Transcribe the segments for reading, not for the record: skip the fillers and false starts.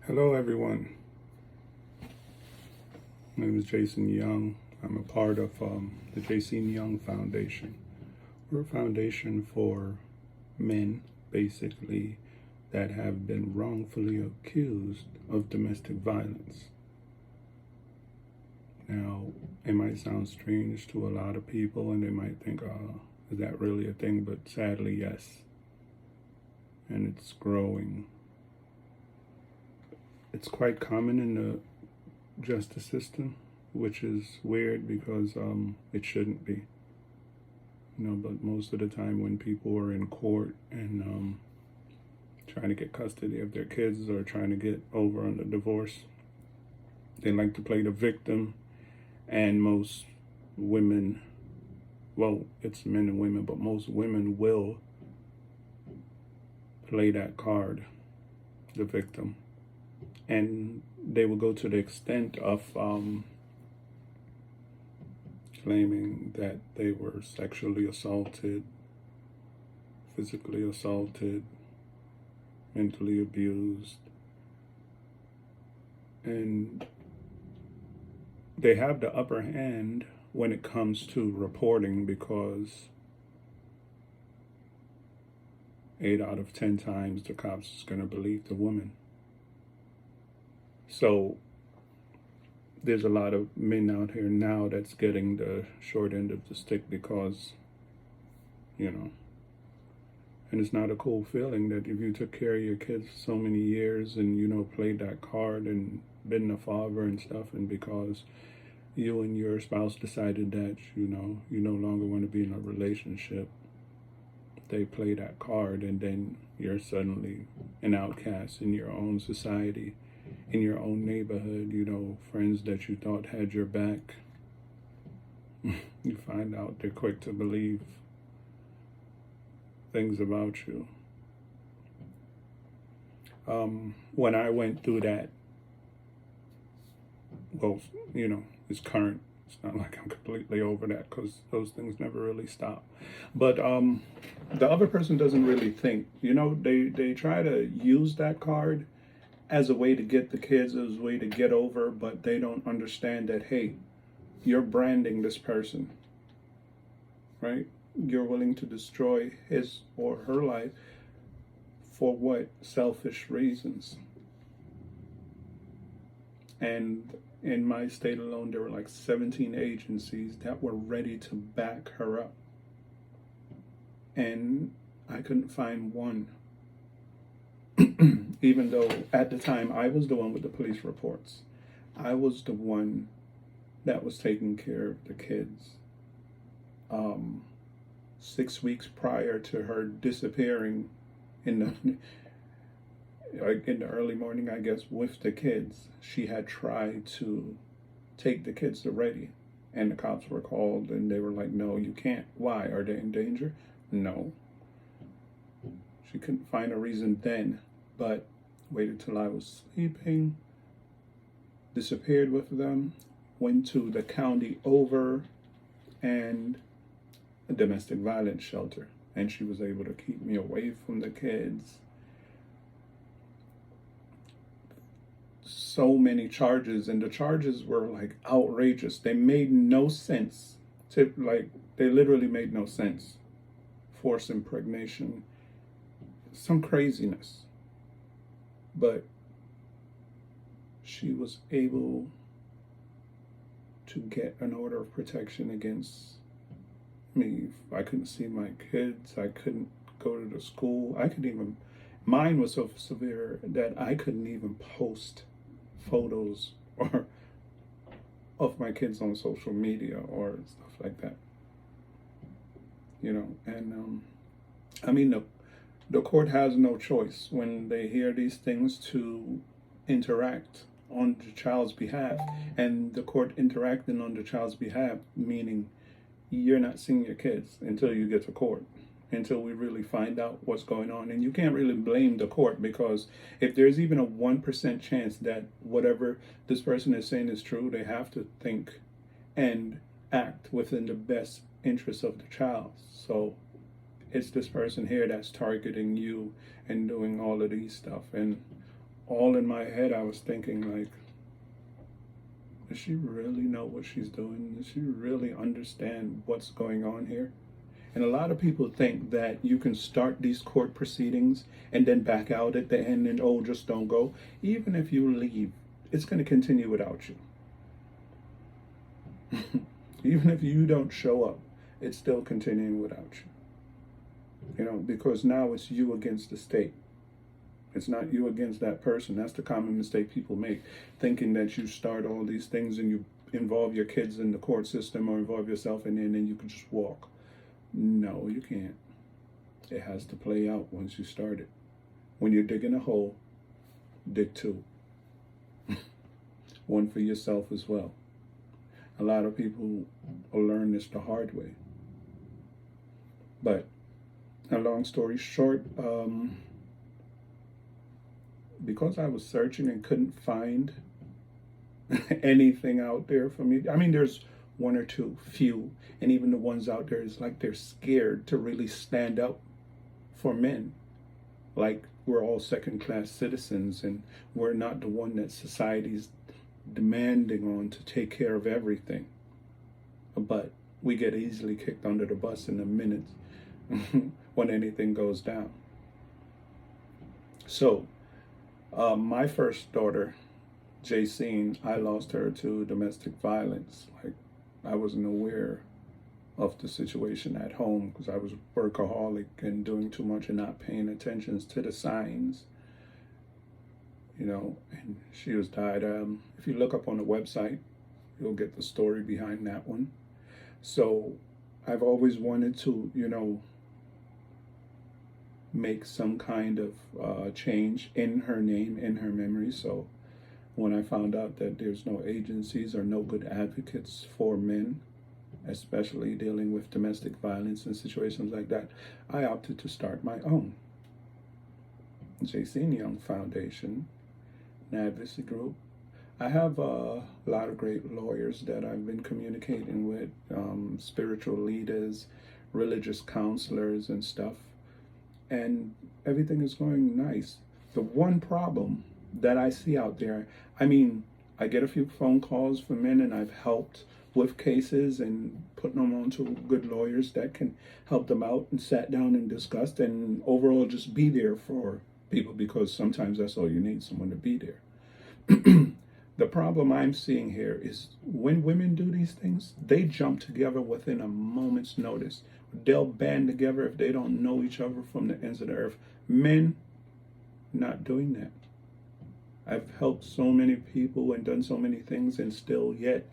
Hello, everyone. My name is Jason Young. I'm a part of the Jaseen Young Foundation. We're a foundation for men, basically, that have been wrongfully accused of domestic violence. Now, it might sound strange to a lot of people, and they might think, is that really a thing? But sadly, yes. And it's growing. It's quite common in the justice system, which is weird because it shouldn't be. But most of the time when people are in court and trying to get custody of their kids or trying to get over on the divorce, they like to play the victim. And most women, well, it's men and women, but most women will play that card, the victim. And they will go to the extent of claiming that they were sexually assaulted, physically assaulted, mentally abused. And they have the upper hand when it comes to reporting because 8 out of 10 times the cops is going to believe the woman. So there's a lot of men out here now that's getting the short end of the stick because, and it's not a cool feeling that if you took care of your kids for so many years and, played that card and been a father and stuff, and because you and your spouse decided that, you no longer want to be in a relationship, they play that card, and then you're suddenly an outcast in your own society, in your own neighborhood. Friends that you thought had your back, you find out they're quick to believe things about you. When I went through that, well, it's current. It's not like I'm completely over that because those things never really stop. But the other person doesn't really think. They try to use that card as a way to get the kids, as a way to get over, but they don't understand that, hey, you're branding this person, right? You're willing to destroy his or her life for what? Selfish reasons. And in my state alone, there were like 17 agencies that were ready to back her up. And I couldn't find one. Even though at the time I was the one with the police reports. I was the one that was taking care of the kids. 6 weeks prior to her disappearing in the early morning, I guess, with the kids, she had tried to take the kids to Ready, and the cops were called, and they were like, "No, you can't." Why? Are they in danger? No. She couldn't find a reason then, but waited till I was sleeping, disappeared with them, went to the county over and a domestic violence shelter, and she was able to keep me away from the kids. So many charges, and the charges were like outrageous. They made no sense. They literally made no sense. Forced impregnation, some craziness. But she was able to get an order of protection against me. I couldn't see my kids. I couldn't go to the school. Mine was so severe that I couldn't even post photos or of my kids on social media or stuff like that. And the court has no choice when they hear these things to interact on the child's behalf. And the court interacting on the child's behalf, meaning you're not seeing your kids until you get to court, until we really find out what's going on. And you can't really blame the court, because if there's even a 1% chance that whatever this person is saying is true, they have to think and act within the best interest of the child. So it's this person here that's targeting you and doing all of these stuff. And all in my head, I was thinking, like, does she really know what she's doing? Does she really understand what's going on here? And a lot of people think that you can start these court proceedings and then back out at the end and, oh, just don't go. Even if you leave, it's going to continue without you. Even if you don't show up, it's still continuing without you. You know, because now it's you against the state. It's not you against that person. That's the common mistake people make, thinking that you start all these things and you involve your kids in the court system or involve yourself in it and then you can just walk. No, you can't. It has to play out once you start it. When you're digging a hole, dig two. One for yourself as well. A lot of people will learn this the hard way. But a long story short, because I was searching and couldn't find anything out there for me. I mean, there's one or two, few, and even the ones out there is like they're scared to really stand up for men. Like we're all second-class citizens and we're not the one that society's demanding on to take care of everything. But we get easily kicked under the bus in a minute when anything goes down. So, my first daughter, Jaseen, I lost her to domestic violence. Like, I wasn't aware of the situation at home because I was a workaholic and doing too much and not paying attention to the signs. You know, and she was died. If you look up on the website, you'll get the story behind that one. So I've always wanted to, you know, make some kind of change in her name, in her memory. So when I found out that there's no agencies or no good advocates for men, especially dealing with domestic violence and situations like that, I opted to start my own Jaseen Young Foundation, an advocacy group. I have a lot of great lawyers that I've been communicating with, spiritual leaders, religious counselors and stuff, and everything is going nice. The one problem that I see out there, I mean, I get a few phone calls from men and I've helped with cases and putting them on to good lawyers that can help them out and sat down and discussed and overall just be there for people, because sometimes that's all you need, someone to be there. The problem I'm seeing here is when women do these things, they jump together within a moment's notice. They'll band together if they don't know each other from the ends of the earth. Men, not doing that. I've helped so many people and done so many things, and still yet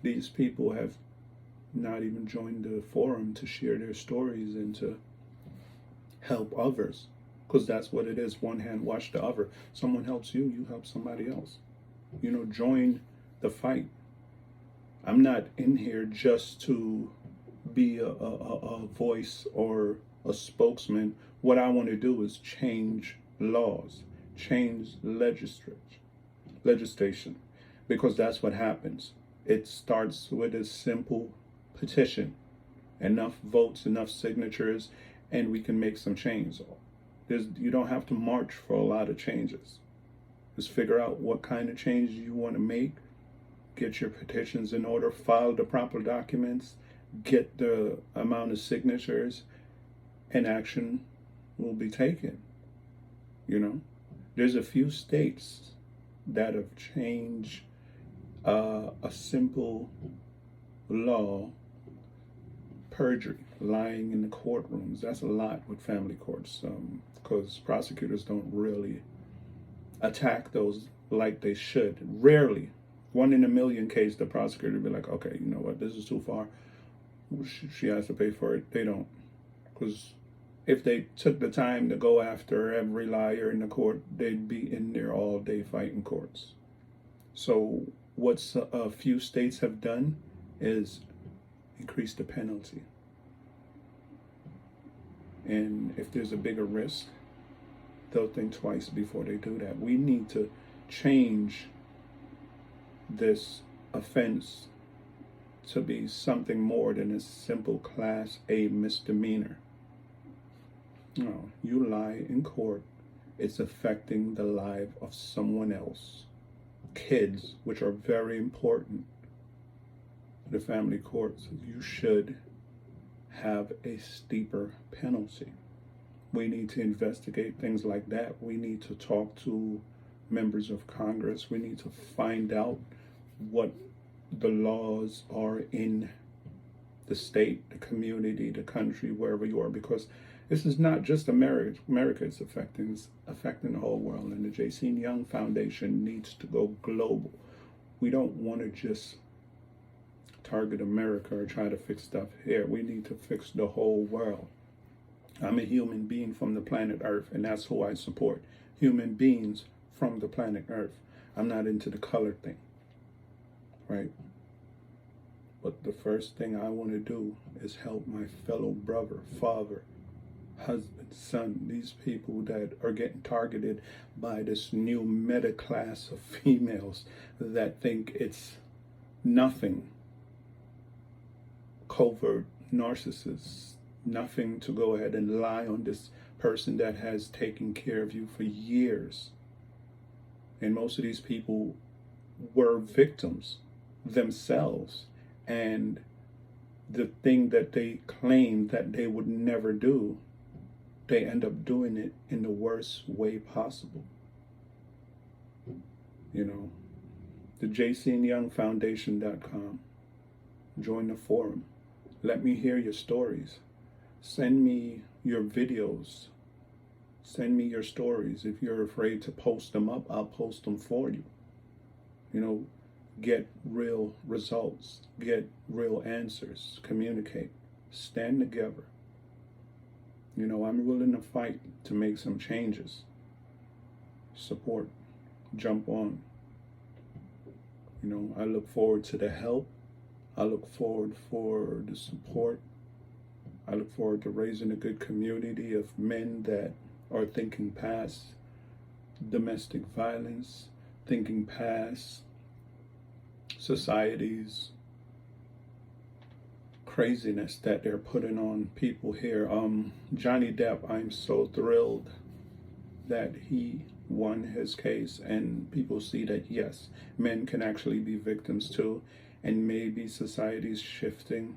these people have not even joined the forum to share their stories and to help others. Because that's what it is. One hand wash the other. Someone helps you, you help somebody else. You know, join the fight. I'm not in here just to be a voice or a spokesman. What I want to do is change laws, change legislation, because that's what happens. It starts with a simple petition, enough votes, enough signatures, and we can make some change. You don't have to march for a lot of changes. Just figure out what kind of change you want to make, get your petitions in order, file the proper documents, get the amount of signatures, and action will be taken. You know, there's a few states that have changed a simple law, perjury, lying in the courtrooms. That's a lot with family courts, because prosecutors don't really attack those like they should. Rarely, 1 in a million case, the prosecutor would be like, okay, you know what, this is too far. She has to pay for it. They don't. Because if they took the time to go after every liar in the court, they'd be in there all day fighting courts. So what a few states have done is increase the penalty. And if there's a bigger risk, they'll think twice before they do that. We need to change this offense to be something more than a simple Class A misdemeanor. No, you lie in court, it's affecting the life of someone else. Kids, which are very important, the family courts, you should have a steeper penalty. We need to investigate things like that. We need to talk to members of Congress. We need to find out what the laws are in the state, the community, the country, wherever you are, because this is not just America. It's affecting the whole world. And the Jaseen Young Foundation needs to go global. We don't want to just target America or try to fix stuff here. We need to fix the whole world. I'm a human being from the planet Earth, and that's who I support. Human beings from the planet Earth. I'm not into the color thing, right? But the first thing I want to do is help my fellow brother, father, husband, son, these people that are getting targeted by this new meta class of females that think it's nothing. Covert narcissists, nothing to go ahead and lie on this person that has taken care of you for years. And most of these people were victims themselves. And the thing that they claimed that they would never do, they end up doing it in the worst way possible. You know, the JaseenYoungFoundation.com. Join the forum. Let me hear your stories. Send me your videos. Send me your stories. If you're afraid to post them up, I'll post them for you. You know, get real results. Get real answers. Communicate. Stand together. You know, I'm willing to fight to make some changes. Support. Jump on. You know, I look forward to the help. I look forward for the support. I look forward to raising a good community of men that are thinking past domestic violence, thinking past society's craziness that they're putting on people here. Johnny Depp, I'm so thrilled that he won his case and people see that yes, men can actually be victims too, and maybe society's shifting,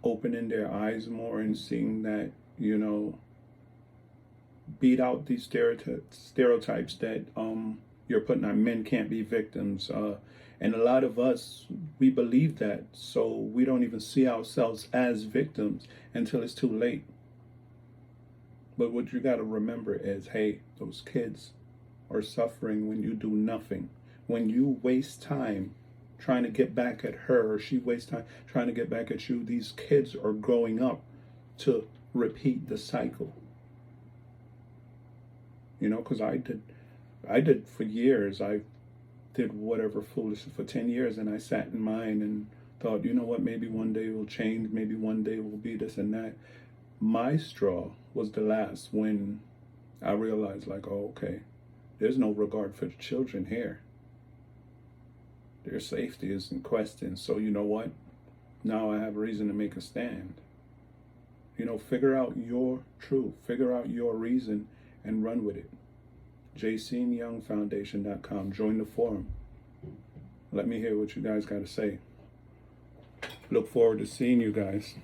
opening their eyes more and seeing that, you know, beat out these stereotypes that you're putting on. Men can't be victims, and a lot of us, we believe that, so we don't even see ourselves as victims until it's too late. But what you got to remember is, hey, those kids are suffering when you do nothing. When you waste time trying to get back at her, or she wastes time trying to get back at you, these kids are growing up to repeat the cycle. You know, because I did for years. I did whatever foolish for 10 years, and I sat in mine and thought, you know what, maybe one day it will change, maybe one day it will be this and that. My straw was the last when I realized, like, oh, okay, there's no regard for the children here. Their safety is in question. So you know what? Now I have a reason to make a stand. You know, figure out your truth, figure out your reason, and run with it. JaseenYoungFoundation.com. Join the forum. Let me hear what you guys got to say. Look forward to seeing you guys.